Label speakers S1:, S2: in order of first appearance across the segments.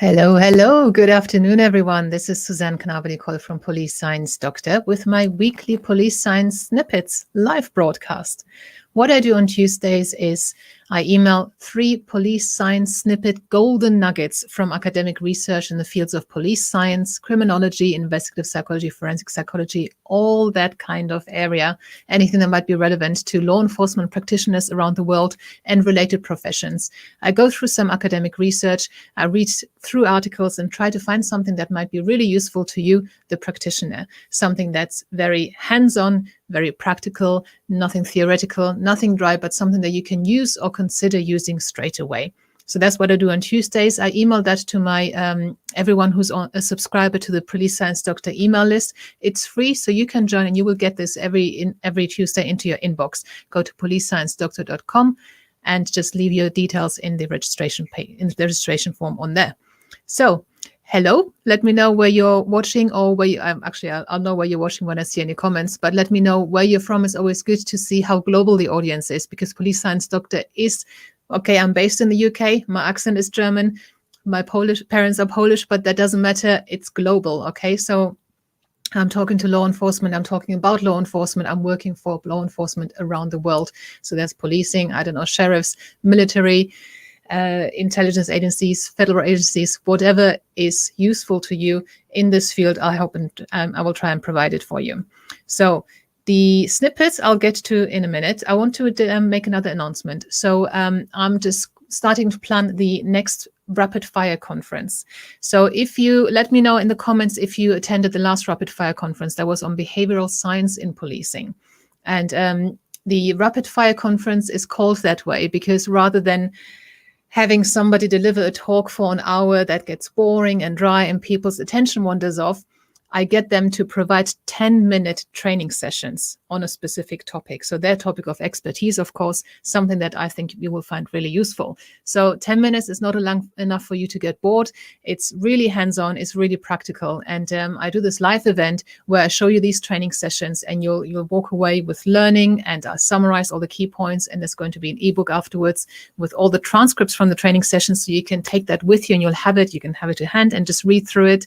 S1: Hello, hello. Good afternoon, everyone. This is Suzanne Knabel-Nicole from Police Science Doctor with my weekly Police Science Snippets live broadcast. What I do on Tuesdays is I email 3 police science snippet golden nuggets from academic research in the fields of police science, criminology, investigative psychology, forensic psychology, all that kind of area, anything that might be relevant to law enforcement practitioners around the world and related professions. I go through some academic research, I read through articles and try to find something that might be really useful to you, the practitioner, something that's very hands-on, very practical, nothing theoretical, nothing dry, but something that you can use or consider using straight away. So that's what I do on Tuesdays. I email that to my everyone who's a subscriber to the Police Science Doctor email list. It's free, so you can join and you will get this every Tuesday into your inbox. Go to policesciencedoctor.com and just leave your details in the registration page, in the registration form on there. So, hello, let me know where you're watching or where you, I'll know where you're watching when I see any comments, but let me know where you're from. It's always good to see how global the audience is, because Police Science Doctor is, okay, I'm based in the UK, my accent is German, my Polish parents are Polish, but that doesn't matter, it's global, okay? So I'm talking to law enforcement, I'm talking about law enforcement, I'm working for law enforcement around the world. So there's policing, I don't know, sheriffs, military, intelligence agencies, federal agencies, whatever is useful to you in this field, I hope and I will try and provide it for you. So the snippets I'll get to in a minute. I want to make another announcement. So I'm just starting to plan the next rapid fire conference. So if you let me know in the comments if you attended the last rapid fire conference that was on behavioral science in policing. And the rapid fire conference is called that way because rather than having somebody deliver a talk for an hour that gets boring and dry and people's attention wanders off, I get them to provide 10-minute training sessions on a specific topic. So their topic of expertise, of course, something that I think you will find really useful. So 10 minutes is not enough for you to get bored. It's really hands-on, it's really practical. And I do this live event where I show you these training sessions and you'll walk away with learning, and I summarize all the key points, and there's going to be an ebook afterwards with all the transcripts from the training sessions. So you can take that with you and you'll have it, you can have it to hand and just read through it.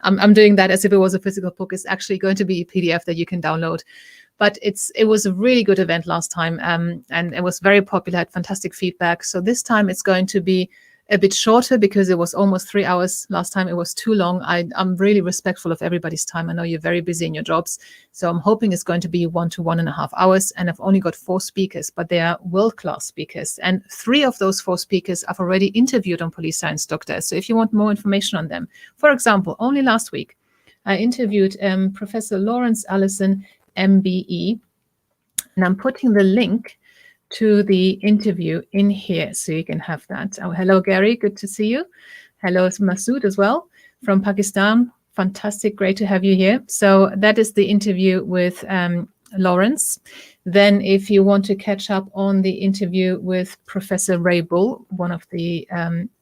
S1: I'm doing that as if it was a physical book. It's actually going to be a PDF that you can download. But it was a really good event last time, and it was very popular, had fantastic feedback. So this time it's going to be a bit shorter because it was almost 3 hours. Last time it was too long. I'm really respectful of everybody's time. I know you're very busy in your jobs. So I'm hoping it's going to be 1 to 1.5 hours. And I've only got 4 speakers, but they are world-class speakers. And 3 of those 4 speakers I've already interviewed on Police Science Doctor. So if you want more information on them, for example, only last week, I interviewed Professor Lawrence Allison, MBE, and I'm putting the link to the interview in here so you can have that. Oh, hello, Gary. Good to see you. Hello, Masood as well from Pakistan. Fantastic. Great to have you here. So that is the interview with Lawrence. Then if you want to catch up on the interview with Professor Ray Bull, one of the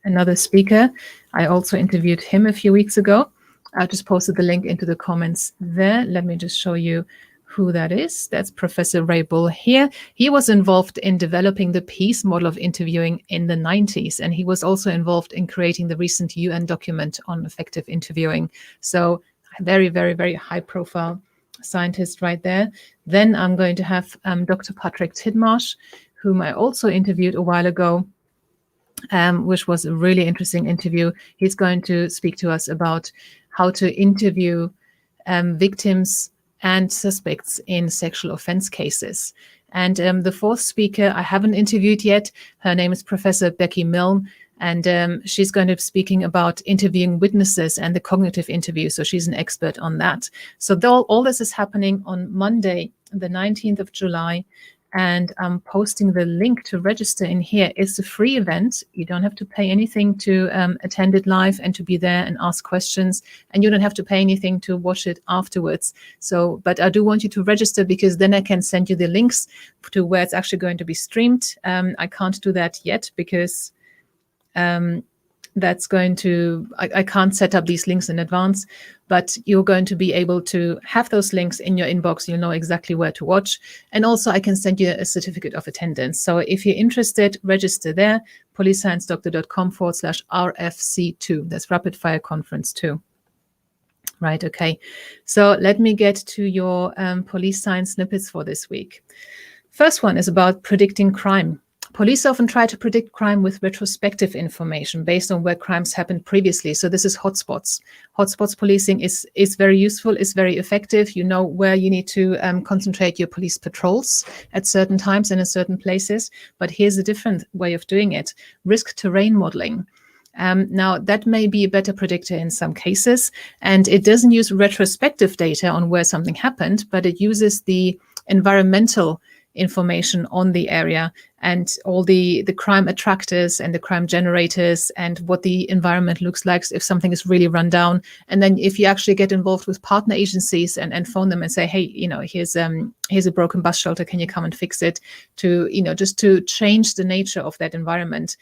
S1: another speaker, I also interviewed him a few weeks ago. I just posted the link into the comments there. Let me just show you who that is. That's Professor Ray Bull here. He was involved in developing the peace model of interviewing in the 90s, and he was also involved in creating the recent UN document on effective interviewing. So very, very, very high profile scientist right there. Then I'm going to have Dr. Patrick Tidmarsh, whom I also interviewed a while ago, which was a really interesting interview. He's going to speak to us about how to interview victims and suspects in sexual offense cases. And the 4th speaker I haven't interviewed yet. Her name is Professor Becky Milne, and she's going to be speaking about interviewing witnesses and the cognitive interview. So she's an expert on that. So all this is happening on Monday, the 19th of July. And I'm posting the link to register in here. It's a free event. You don't have to pay anything to attend it live and to be there and ask questions. And you don't have to pay anything to watch it afterwards. So, but I do want you to register because then I can send you the links to where it's actually going to be streamed. I can't do that yet because that's going to, I can't set up these links in advance, but you're going to be able to have those links in your inbox. You'll know exactly where to watch. And also I can send you a certificate of attendance. So if you're interested, register there, policesciencedoctor.com/RFC2. That's Rapid Fire Conference 2. Right, okay. So let me get to your police science snippets for this week. First one is about predicting crime. Police often try to predict crime with retrospective information based on where crimes happened previously. So this is hotspots. Hotspots policing is very useful, is very effective. You know where you need to concentrate your police patrols at certain times and in certain places. But here's a different way of doing it. Risk terrain modeling. Now, that may be a better predictor in some cases, and it doesn't use retrospective data on where something happened, but it uses the environmental information on the area and all the crime attractors and the crime generators and what the environment looks like if something is really run down. And then if you actually get involved with partner agencies and phone them and say, hey, here's a broken bus shelter, can you come and fix it, to just to change the nature of that environment.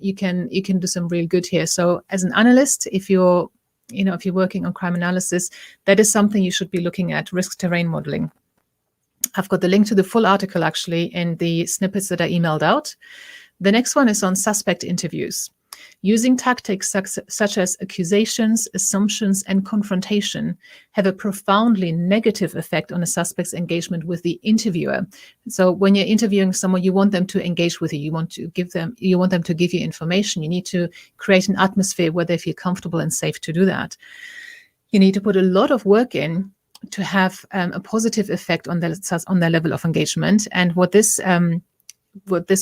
S1: You can do some real good here. So as an analyst, if you're working on crime analysis, that is something you should be looking at, risk terrain modeling. I've got the link to the full article actually in the snippets that I emailed out. The next one is on suspect interviews. Using tactics such as accusations, assumptions, and confrontation have a profoundly negative effect on a suspect's engagement with the interviewer. So when you're interviewing someone, you want them to engage with you. You want them to give you information. You need to create an atmosphere where they feel comfortable and safe to do that. You need to put a lot of work in to have a positive effect on their level of engagement. And what this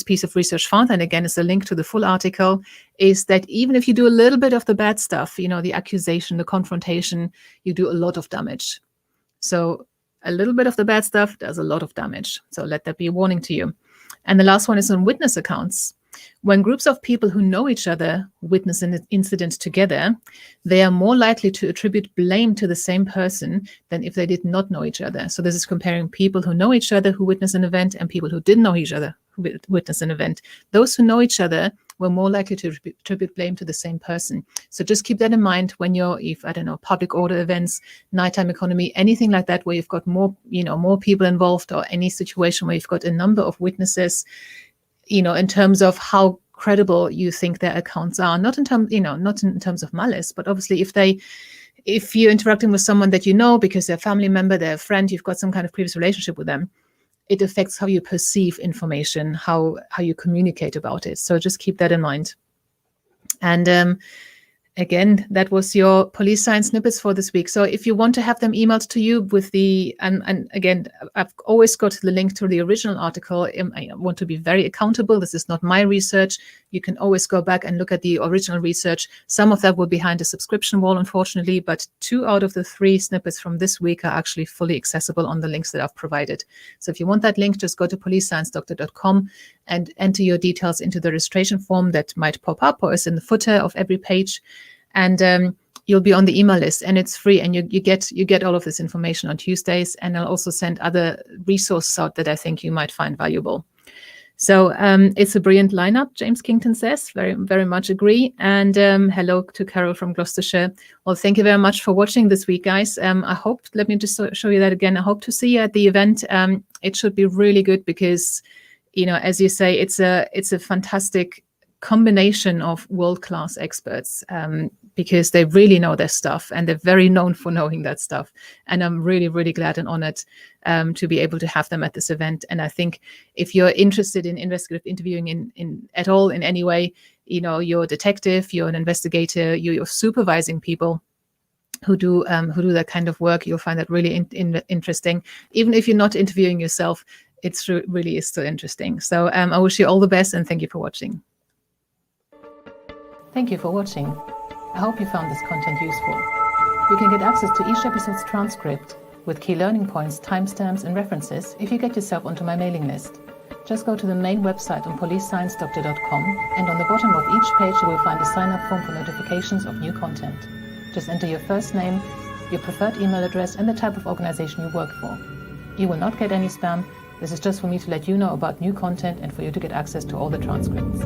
S1: piece of research found, and again, is a link to the full article, is that even if you do a little bit of the bad stuff, the accusation, the confrontation, you do a lot of damage. So a little bit of the bad stuff does a lot of damage. So let that be a warning to you. And the last one is on witness accounts. When groups of people who know each other witness an incident together, they are more likely to attribute blame to the same person than if they did not know each other. So this is comparing people who know each other who witness an event and people who didn't know each other who witness an event. Those who know each other were more likely to attribute blame to the same person. So just keep that in mind when public order events, nighttime economy, anything like that, where you've got more people involved, or any situation where you've got a number of witnesses, in terms of how credible you think their accounts are, not in terms of malice, but obviously if you're interacting with someone that because they're a family member, they're a friend, you've got some kind of previous relationship with them, it affects how you perceive information, how you communicate about it. So just keep that in mind. And again, that was your police science snippets for this week. So if you want to have them emailed to you with and again, I've always got the link to the original article. I want to be very accountable. This is not my research. You can always go back and look at the original research. Some of that will be behind a subscription wall, unfortunately, but 2 out of the 3 snippets from this week are actually fully accessible on the links that I've provided. So if you want that link, just go to policesciencedoctor.com and enter your details into the registration form that might pop up or is in the footer of every page. And you'll be on the email list, and it's free, and you get all of this information on Tuesdays. And I'll also send other resources out that I think you might find valuable. So it's a brilliant lineup, James Kington says. Very, very much agree. And hello to Carol from Gloucestershire. Well, thank you very much for watching this week, guys. Let me just show you that again. I hope to see you at the event. It should be really good because, as you say, it's a fantastic combination of world-class experts, because they really know their stuff and they're very known for knowing that stuff. And I'm really, really glad and honored to be able to have them at this event. And I think if you're interested in investigative interviewing in at all in any way, you're a detective, you're an investigator, you're supervising people who do that kind of work, you'll find that really interesting. Even if you're not interviewing yourself, it's really is still interesting. So I wish you all the best, and thank you for watching. Thank you for watching. I hope you found this content useful. You can get access to each episode's transcript with key learning points, timestamps, and references if you get yourself onto my mailing list. Just go to the main website on policesciencedoctor.com, and on the bottom of each page you will find a sign-up form for notifications of new content. Just enter your first name, your preferred email address, and the type of organization you work for. You will not get any spam. This is just for me to let you know about new content and for you to get access to all the transcripts.